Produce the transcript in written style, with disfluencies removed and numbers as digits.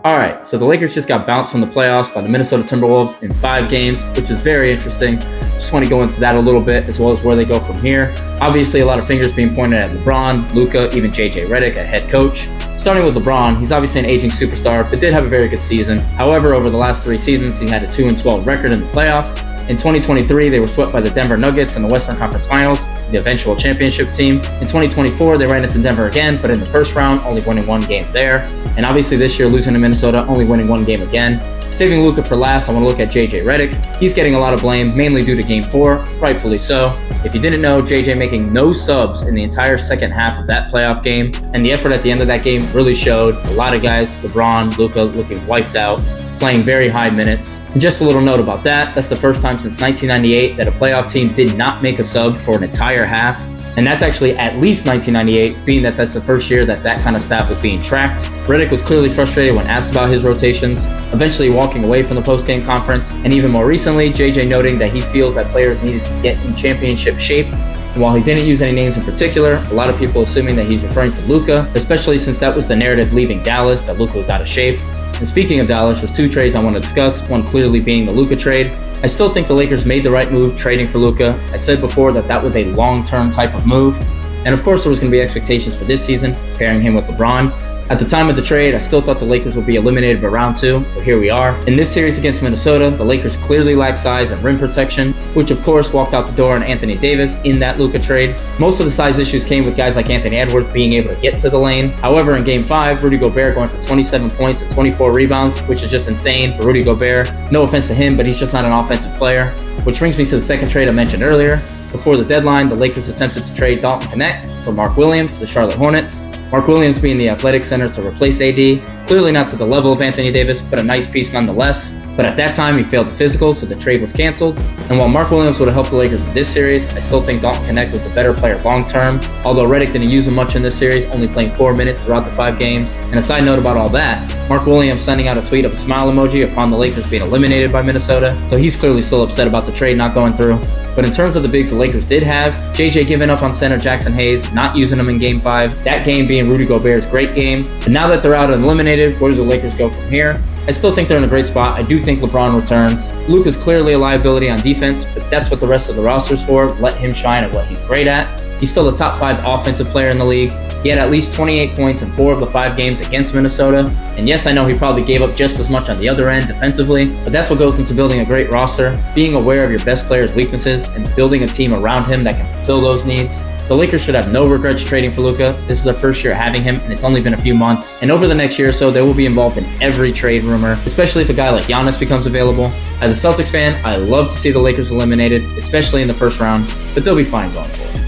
All right, so the Lakers just got bounced from the playoffs by the Minnesota Timberwolves in 5 games, which is very interesting. Just want to go into that a little bit, as well as where they go from here. Obviously, a lot of fingers being pointed at LeBron, Luka, even JJ Redick, a head coach. Starting with LeBron, he's obviously an aging superstar, but did have a very good season. However, over the last 3 seasons, he had a 2-12 record in the playoffs. In 2023, they were swept by the Denver Nuggets in the Western Conference Finals, the eventual championship team. In 2024, they ran into Denver again, but in the first round, only winning 1 game there. And obviously this year, losing to Minnesota, only winning 1 game again. Saving Luka for last, I want to look at JJ Redick. He's getting a lot of blame, mainly due to Game 4, rightfully so. If you didn't know, JJ making no subs in the entire second half of that playoff game, and the effort at the end of that game really showed. A lot of guys, LeBron, Luka, looking wiped out, playing very high minutes. And just a little note about that, that's the first time since 1998 that a playoff team did not make a sub for an entire half. And that's actually at least 1998, being that that's the first year that that kind of stat was being tracked. Redick was clearly frustrated when asked about his rotations, eventually walking away from the post-game conference. And even more recently, JJ noting that he feels that players needed to get in championship shape. And while he didn't use any names in particular, a lot of people assuming that he's referring to Luka, especially since that was the narrative leaving Dallas, that Luka was out of shape. And speaking of Dallas, there's 2 trades I want to discuss, one clearly being the Luka trade. I still think the Lakers made the right move trading for Luka. I said before that that was a long-term type of move. And of course, there was going to be expectations for this season, pairing him with LeBron. At the time of the trade, I still thought the Lakers would be eliminated by round 2, but here we are. In this series against Minnesota, the Lakers clearly lack size and rim protection, which of course walked out the door on Anthony Davis in that Luka trade. Most of the size issues came with guys like Anthony Edwards being able to get to the lane. However, in Game 5, Rudy Gobert going for 27 points and 24 rebounds, which is just insane for Rudy Gobert. No offense to him, but he's just not an offensive player. Which brings me to the second trade I mentioned earlier. Before the deadline, the Lakers attempted to trade Dalton Knecht for Mark Williams to the Charlotte Hornets. Mark Williams being the athletic center to replace AD. Clearly not to the level of Anthony Davis, but a nice piece nonetheless. But at that time, he failed the physical, so the trade was canceled. And while Mark Williams would have helped the Lakers in this series, I still think Dalton Knecht was the better player long-term. Although Redick didn't use him much in this series, only playing 4 minutes throughout the 5 games. And a side note about all that, Mark Williams sending out a tweet of a smile emoji upon the Lakers being eliminated by Minnesota. So he's clearly still upset about the trade not going through. But in terms of the bigs the Lakers did have, JJ giving up on center Jackson Hayes, not using him in Game 5, that game being Rudy Gobert's great game. And now that they're out and eliminated, where do the Lakers go from here? I still think they're in a great spot. I do think LeBron returns. Luka's clearly a liability on defense, but that's what the rest of the roster's for. Let him shine at what he's great at. He's still a top 5 offensive player in the league. He had at least 28 points in 4 of the 5 games against Minnesota. And yes, I know he probably gave up just as much on the other end defensively, but that's what goes into building a great roster, being aware of your best player's weaknesses and building a team around him that can fulfill those needs. The Lakers should have no regrets trading for Luka. This is their first year having him, and it's only been a few months. And over the next year or so, they will be involved in every trade rumor, especially if a guy like Giannis becomes available. As a Celtics fan, I love to see the Lakers eliminated, especially in the first round, but they'll be fine going forward.